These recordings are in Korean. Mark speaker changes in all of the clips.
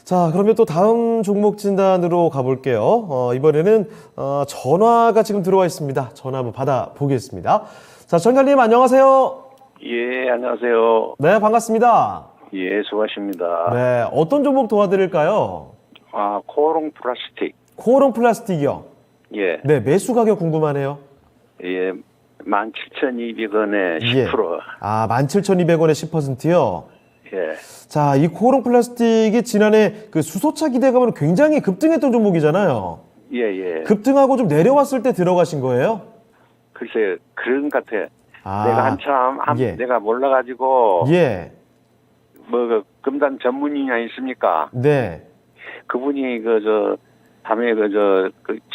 Speaker 1: 자, 그러면 또 다음 종목 진단으로 가볼게요. 이번에는 전화가 지금 들어와 있습니다. 전화 한번 받아보겠습니다. 자, 전장님 안녕하세요.
Speaker 2: 예, 안녕하세요.
Speaker 1: 네, 반갑습니다.
Speaker 2: 예, 수고하십니다.
Speaker 1: 네, 어떤 종목 도와드릴까요?
Speaker 2: 코오롱 플라스틱.
Speaker 1: 코오롱 플라스틱이요.
Speaker 2: 예,
Speaker 1: 네, 매수 가격 궁금하네요.
Speaker 2: 예, 17,200원에 10%.
Speaker 1: 17,200원에 10%요.
Speaker 2: 예,
Speaker 1: 자, 이 코오롱 플라스틱이 지난해 그 수소차 기대감으로 굉장히 급등했던 종목이잖아요.
Speaker 2: 예, 예.
Speaker 1: 급등하고 좀 내려왔을 때 들어가신 거예요?
Speaker 2: 글쎄, 그런 것 같아.
Speaker 1: 아,
Speaker 2: 내가 한참,
Speaker 1: 예.
Speaker 2: 내가 몰라가지고,
Speaker 1: 예.
Speaker 2: 금단 전문인이 아니십니까?
Speaker 1: 네.
Speaker 2: 그분이 밤에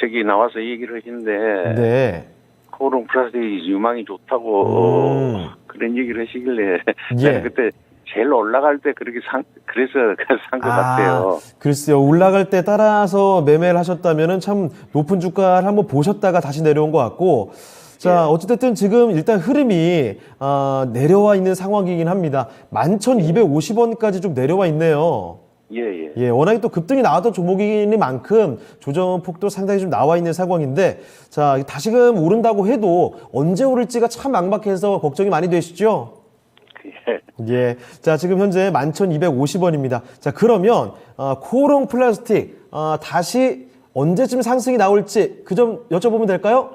Speaker 2: 저기 나와서 얘기를 하시는데,
Speaker 1: 네.
Speaker 2: 코오롱 플라스틱이 유망이 좋다고, 그런 얘기를 하시길래,
Speaker 1: 예.
Speaker 2: 내가 그때 제일 올라갈 때 그래서 산 것 같아요.
Speaker 1: 글쎄요. 올라갈 때 따라서 매매를 하셨다면은 참 높은 주가를 한번 보셨다가 다시 내려온 것 같고. 자, 어찌됐든 지금 일단 흐름이, 내려와 있는 상황이긴 합니다. 11,250원까지 좀 내려와 있네요.
Speaker 2: 예, 예.
Speaker 1: 예, 워낙에 또 급등이 나왔던 종목이니만큼 조정폭도 상당히 좀 나와 있는 상황인데, 자, 다시금 오른다고 해도 언제 오를지가 참 막막해서 걱정이 많이 되시죠?
Speaker 2: 예.
Speaker 1: 예. 자, 지금 현재 11,250원입니다. 자, 그러면, 코오롱 플라스틱, 다시 언제쯤 상승이 나올지 그 점 여쭤보면 될까요?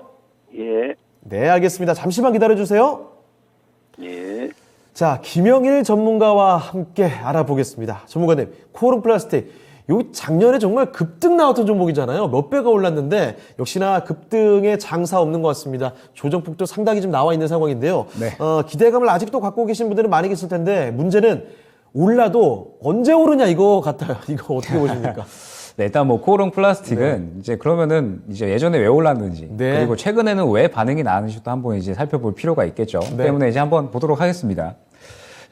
Speaker 2: 예.
Speaker 1: 네, 알겠습니다. 잠시만 기다려주세요.
Speaker 2: 예.
Speaker 1: 자, 김영일 전문가와 함께 알아보겠습니다. 전문가님, 코오롱 플라스틱, 요 작년에 정말 급등 나왔던 종목이잖아요. 몇 배가 올랐는데 역시나 급등에 장사 없는 것 같습니다. 조정폭도 상당히 좀 나와 있는 상황인데요.
Speaker 3: 네.
Speaker 1: 기대감을 아직도 갖고 계신 분들은 많이 계실 텐데 문제는 올라도 언제 오르냐 이거 같아요. 이거 어떻게 보십니까?
Speaker 3: 네, 일단 뭐 코오롱 플라스틱은 이제 그러면은 이제 예전에 왜 올랐는지
Speaker 1: 네.
Speaker 3: 그리고 최근에는 왜 반응이 나는지도 한번 이제 살펴볼 필요가 있겠죠.
Speaker 1: 네.
Speaker 3: 때문에 이제 한번 보도록 하겠습니다.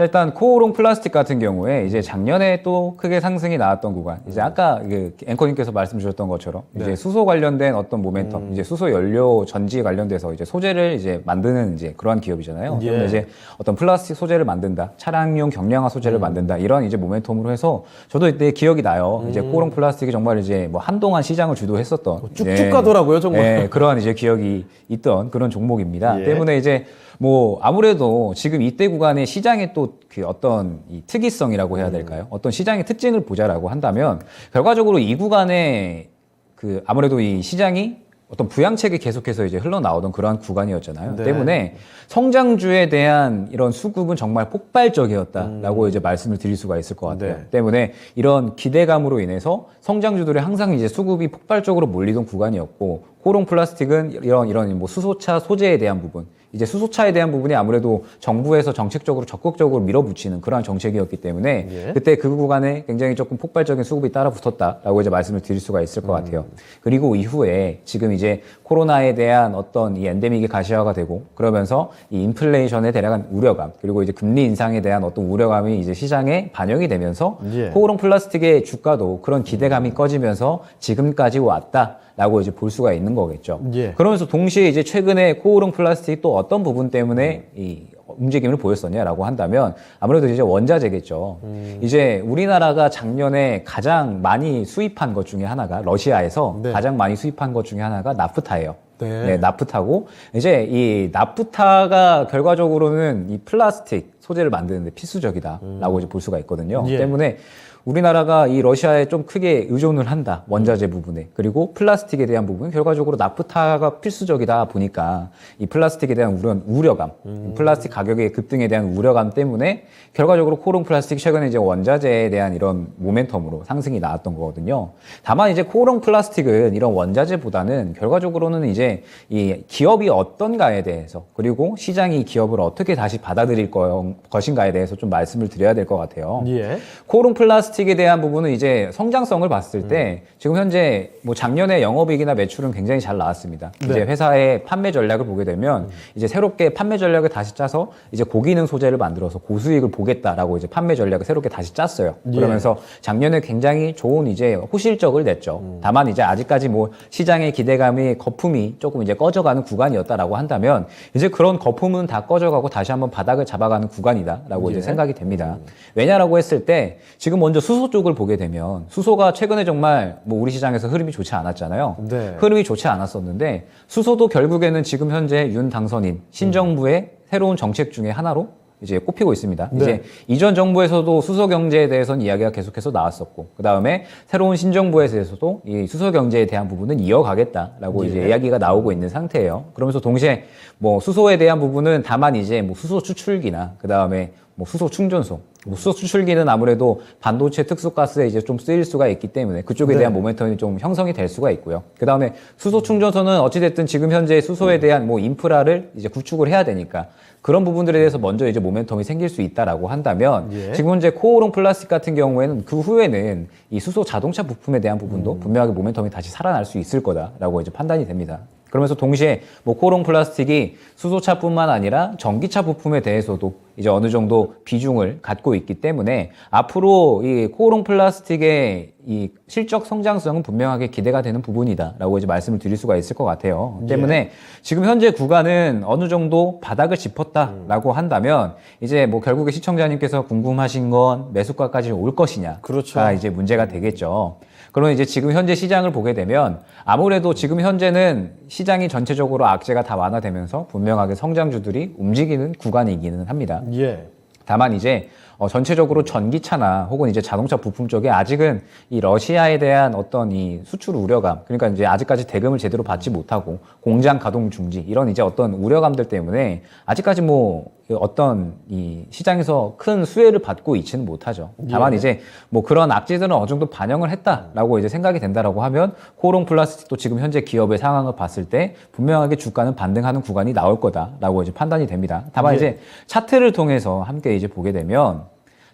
Speaker 3: 일단 코오롱 플라스틱 같은 경우에 이제 작년에 또 크게 상승이 나왔던 구간, 이제 아까 그 앵커님께서 말씀 주셨던 것처럼 이제 수소 관련된 어떤 모멘텀, 이제 수소 연료 전지 관련돼서 이제 소재를 이제 만드는 이제 그러한 기업이잖아요.
Speaker 1: 예.
Speaker 3: 그런데 이제 어떤 플라스틱 소재를 만든다, 차량용 경량화 소재를 만든다 이런 이제 모멘텀으로 해서 저도 이때 기억이 나요. 이제 코오롱 플라스틱이 정말 이제 뭐 한동안 시장을 주도했었던
Speaker 1: 쭉쭉 가더라고요, 정말.
Speaker 3: 예, 그러한 이제 기억이 있던 그런 종목입니다.
Speaker 1: 예.
Speaker 3: 때문에 이제 뭐 아무래도 지금 이때 구간에 시장의 또 그 어떤 이 특이성이라고 해야 될까요? 어떤 시장의 특징을 보자라고 한다면 결과적으로 이 구간에 그 아무래도 이 시장이 어떤 부양책이 계속해서 이제 흘러나오던 그러한 구간이었잖아요.
Speaker 1: 네.
Speaker 3: 때문에 성장주에 대한 이런 수급은 정말 폭발적이었다라고 이제 말씀을 드릴 수가 있을 것 같아요.
Speaker 1: 네.
Speaker 3: 때문에 이런 기대감으로 인해서 성장주들이 항상 이제 수급이 폭발적으로 몰리던 구간이었고, 코오롱 플라스틱은 이런 뭐 수소차 소재에 대한 부분, 이제 수소차에 대한 부분이 아무래도 정부에서 정책적으로 적극적으로 밀어붙이는 그러한 정책이었기 때문에
Speaker 1: 예.
Speaker 3: 그때 그 구간에 굉장히 조금 폭발적인 수급이 따라 붙었다라고 이제 말씀을 드릴 수가 있을 것 같아요. 그리고 이후에 지금 이제 코로나에 대한 어떤 이 엔데믹이 가시화가 되고 그러면서 이 인플레이션에 대한 우려감, 그리고 이제 금리 인상에 대한 어떤 우려감이 이제 시장에 반영이 되면서
Speaker 1: 예.
Speaker 3: 코오롱 플라스틱의 주가도 그런 기대감이 꺼지면서 지금까지 왔다라고 이제 볼 수가 있는 거겠죠.
Speaker 1: 예.
Speaker 3: 그러면서 동시에 이제 최근에 코오롱 플라스틱이 또 어떤 부분 때문에 이 움직임을 보였었냐라고 한다면 아무래도 이제 원자재겠죠. 이제 우리나라가 작년에 가장 많이 수입한 것 중에 하나가 러시아에서
Speaker 1: 네.
Speaker 3: 가장 많이 수입한 것 중에 하나가 나프타예요.
Speaker 1: 네.
Speaker 3: 네, 나프타고 이제 이 나프타가 결과적으로는 이 플라스틱 소재를 만드는데 필수적이다라고 이제 볼 수가 있거든요.
Speaker 1: 예.
Speaker 3: 때문에 우리나라가 이 러시아에 좀 크게 의존을 한다. 원자재 부분에. 그리고 플라스틱에 대한 부분. 결과적으로 나프타가 필수적이다 보니까 이 플라스틱에 대한 우려감, 플라스틱 가격의 급등에 대한 우려감 때문에 결과적으로 코오롱 플라스틱 최근에 이제 원자재에 대한 이런 모멘텀으로 상승이 나왔던 거거든요. 다만 이제 코오롱 플라스틱은 이런 원자재보다는 결과적으로는 이제 이 기업이 어떤가에 대해서, 그리고 시장이 이 기업을 어떻게 다시 받아들일 것인가에 대해서 좀 말씀을 드려야 될 것 같아요.
Speaker 1: 예.
Speaker 3: 코오롱 플라스틱에 대한 부분은 이제 성장성을 봤을 때 지금 현재 뭐 작년에 영업이익이나 매출은 굉장히 잘 나왔습니다.
Speaker 1: 네.
Speaker 3: 이제 회사의 판매 전략을 보게 되면 이제 새롭게 판매 전략을 다시 짜서 이제 고기능 소재를 만들어서 고수익을 보겠다라고 이제 판매 전략을 새롭게 다시 짰어요.
Speaker 1: 예.
Speaker 3: 그러면서 작년에 굉장히 좋은 이제 호실적을 냈죠. 다만 이제 아직까지 뭐 시장의 기대감이 거품이 조금 이제 꺼져가는 구간이었다라고 한다면 이제 그런 거품은 다 꺼져가고 다시 한번 바닥을 잡아가는 구간이다라고
Speaker 1: 예.
Speaker 3: 이제 생각이 됩니다. 왜냐라고 했을 때 지금 먼저 수소 쪽을 보게 되면 수소가 최근에 정말 뭐 우리 시장에서 흐름이 좋지 않았잖아요.
Speaker 1: 네.
Speaker 3: 흐름이 좋지 않았었는데 수소도 결국에는 지금 현재 윤 당선인 신정부의 새로운 정책 중에 하나로 이제 꼽히고 있습니다.
Speaker 1: 네.
Speaker 3: 이제 이전 정부에서도 수소 경제에 대해서는 이야기가 계속해서 나왔었고, 그 다음에 새로운 신정부에 대해서도 이 수소 경제에 대한 부분은 이어가겠다라고 이제 이야기가 나오고 있는 상태예요. 그러면서 동시에 뭐 수소에 대한 부분은 다만 이제 뭐 수소 추출기나 그 다음에 뭐 수소 충전소, 뭐 수소 추출기는 아무래도 반도체 특수가스에 이제 좀 쓰일 수가 있기 때문에 그쪽에 대한 모멘텀이 좀 형성이 될 수가 있고요. 그 다음에 수소 충전소는 어찌됐든 지금 현재 수소에 대한 뭐 인프라를 이제 구축을 해야 되니까 그런 부분들에 대해서 먼저 이제 모멘텀이 생길 수 있다라고 한다면 지금 현재 코오롱 플라스틱 같은 경우에는 그 후에는 이 수소 자동차 부품에 대한 부분도 분명하게 모멘텀이 다시 살아날 수 있을 거다라고 이제 판단이 됩니다. 그러면서 동시에 뭐 코오롱 플라스틱이 수소차뿐만 아니라 전기차 부품에 대해서도 이제 어느 정도 비중을 갖고 있기 때문에 앞으로 이 코오롱 플라스틱의 이 실적 성장성은 분명하게 기대가 되는 부분이다라고 이제 말씀을 드릴 수가 있을 것 같아요. 때문에 지금 현재 구간은 어느 정도 바닥을 짚었다라고 한다면 이제 뭐 결국에 시청자님께서 궁금하신 건 매수가까지 올 것이냐가
Speaker 1: 그렇죠.
Speaker 3: 이제 문제가 되겠죠. 그러면 이제 지금 현재 시장을 보게 되면 아무래도 지금 현재는 시장이 전체적으로 악재가 다 완화되면서 분명하게 성장주들이 움직이는 구간이기는 합니다.
Speaker 1: 예.
Speaker 3: 다만 이제 전체적으로 전기차나 혹은 이제 자동차 부품 쪽에 아직은 이 러시아에 대한 어떤 이 수출 우려감, 그러니까 이제 아직까지 대금을 제대로 받지 못하고 공장 가동 중지 이런 이제 어떤 우려감들 때문에 아직까지 뭐 어떤 이 시장에서 큰 수혜를 받고 있지는 못하죠. 다만 이제 뭐 그런 악재들은 어느 정도 반영을 했다라고 이제 생각이 된다라고 하면 코오롱 플라스틱도 지금 현재 기업의 상황을 봤을 때 분명하게 주가는 반등하는 구간이 나올 거다라고 이제 판단이 됩니다. 다만 이제 차트를 통해서 함께 이제 보게 되면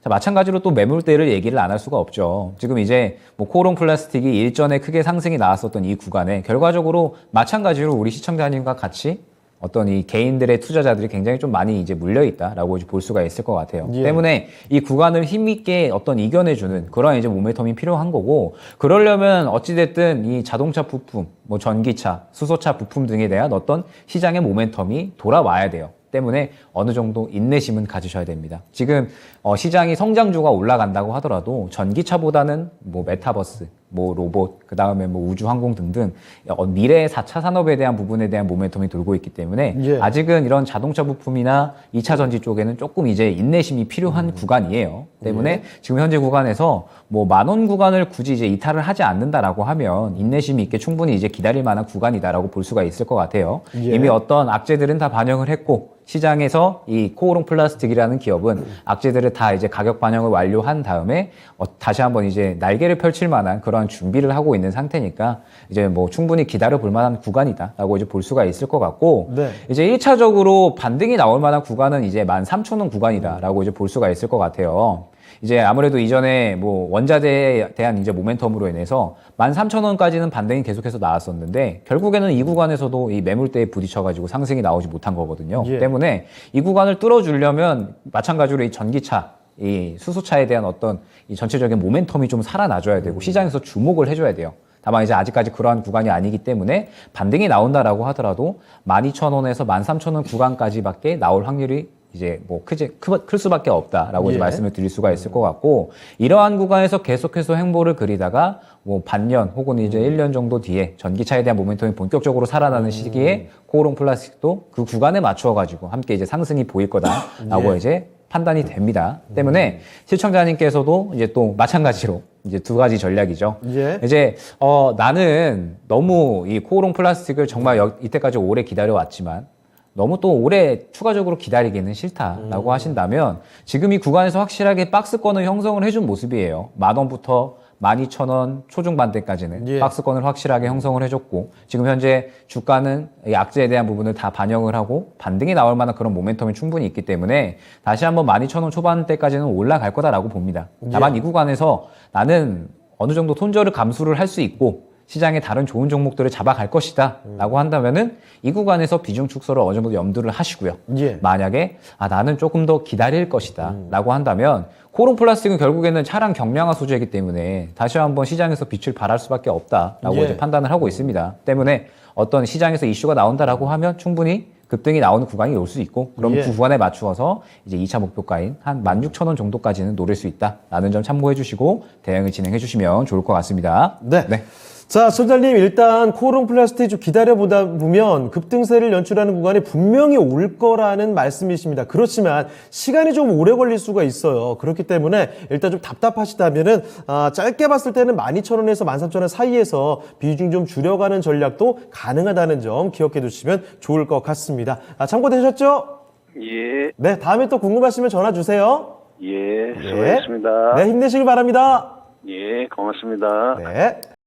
Speaker 3: 자, 마찬가지로 또 매물대를 얘기를 안 할 수가 없죠. 지금 이제 뭐 코오롱 플라스틱이 일전에 크게 상승이 나왔었던 이 구간에 결과적으로 마찬가지로 우리 시청자님과 같이 어떤 이 개인들의 투자자들이 굉장히 좀 많이 이제 물려 있다라고 이제 볼 수가 있을 것 같아요. 때문에 이 구간을 힘있게 어떤 이겨내주는 그런 이제 모멘텀이 필요한 거고, 그러려면 어찌됐든 이 자동차 부품, 뭐 전기차, 수소차 부품 등에 대한 어떤 시장의 모멘텀이 돌아와야 돼요. 때문에 어느 정도 인내심은 가지셔야 됩니다. 지금 시장이 성장주가 올라간다고 하더라도 전기차보다는 뭐 메타버스, 뭐 로봇, 그 다음에 뭐 우주항공 등등 미래의 4차 산업에 대한 부분에 대한 모멘텀이 돌고 있기 때문에 아직은 이런 자동차 부품이나 2차 전지 쪽에는 조금 이제 인내심이 필요한 구간이에요. 때문에 지금 현재 구간에서 뭐 10,000원 구간을 굳이 이제 이탈을 하지 않는다라고 하면 인내심이 있게 충분히 이제 기다릴 만한 구간이다라고 볼 수가 있을 것 같아요. 이미 어떤 악재들은 다 반영을 했고 시장에서 이 코오롱 플라스틱이라는 기업은 악재들을 다 이제 가격 반영을 완료한 다음에 다시 한번 이제 날개를 펼칠 만한 그런 준비를 하고 있는 상태니까 이제 뭐 충분히 기다려 볼 만한 구간이다라고 이제 볼 수가 있을 것 같고 이제 1차적으로 반등이 나올 만한 구간은 이제 13,000원 구간이다라고 이제 볼 수가 있을 것 같아요. 이제 아무래도 이전에 뭐 원자재에 대한 이제 모멘텀으로 인해서 13,000원까지는 반등이 계속해서 나왔었는데 결국에는 이 구간에서도 이 매물대에 부딪혀가지고 상승이 나오지 못한 거거든요. 때문에 이 구간을 뚫어주려면 마찬가지로 이 전기차, 이 수소차에 대한 어떤 이 전체적인 모멘텀이 좀 살아나줘야 되고 시장에서 주목을 해줘야 돼요. 다만 이제 아직까지 그러한 구간이 아니기 때문에 반등이 나온다라고 하더라도 12,000원에서 13,000원 구간까지밖에 나올 확률이 이제 뭐 클 수밖에 없다라고 이제 말씀을 드릴 수가 있을 것 같고, 이러한 구간에서 계속해서 행보를 그리다가 뭐 반년 혹은 이제 1년 정도 뒤에 전기차에 대한 모멘텀이 본격적으로 살아나는 시기에 코오롱 플라스틱도 그 구간에 맞추어 가지고 함께 이제 상승이 보일 거다라고 이제 판단이 됩니다. 때문에 시청자님께서도 이제 또 마찬가지로 이제 두 가지 전략이죠. 이제 나는 너무 이 코오롱 플라스틱을 정말 이때까지 오래 기다려 왔지만 너무 또 오래 추가적으로 기다리기는 싫다라고 하신다면 지금 이 구간에서 확실하게 박스권을 형성을 해준 모습이에요. 10,000원부터 12,000원 초중반대까지는 박스권을 확실하게 형성을 해줬고 지금 현재 주가는 이 악재에 대한 부분을 다 반영을 하고 반등이 나올 만한 그런 모멘텀이 충분히 있기 때문에 다시 한번 12,000원 초반대까지는 올라갈 거다라고 봅니다. 다만 이 구간에서 나는 어느 정도 손절을 감수를 할 수 있고 시장의 다른 좋은 종목들을 잡아갈 것이다 라고 한다면은 이 구간에서 비중 축소를 어느 정도 염두를 하시고요. 만약에 나는 조금 더 기다릴 것이다 라고 한다면 코오롱 플라스틱은 결국에는 차량 경량화 소재이기 때문에 다시 한번 시장에서 빛을 발할 수밖에 없다라고 이제 판단을 하고 있습니다. 때문에 어떤 시장에서 이슈가 나온다라고 하면 충분히 급등이 나오는 구간이 올 수 있고 그럼
Speaker 1: 예.
Speaker 3: 그 구간에 맞추어서 이제 2차 목표가인 한 16,000원 정도까지는 노릴 수 있다라는 점 참고해 주시고 대응을 진행해 주시면 좋을 것 같습니다.
Speaker 1: 네. 자, 소장님 일단 코오롱 플라스틱 좀 기다려보다 보면 급등세를 연출하는 구간이 분명히 올 거라는 말씀이십니다. 그렇지만 시간이 좀 오래 걸릴 수가 있어요. 그렇기 때문에 일단 좀 답답하시다면은 짧게 봤을 때는 12,000원에서 13,000원 사이에서 비중 좀 줄여가는 전략도 가능하다는 점 기억해 두시면 좋을 것 같습니다. 참고되셨죠?
Speaker 2: 예,
Speaker 1: 네, 다음에 또 궁금하시면 전화 주세요.
Speaker 2: 예, 수고하셨습니다.
Speaker 1: 네, 힘내시길 바랍니다.
Speaker 2: 예, 고맙습니다.
Speaker 1: 네.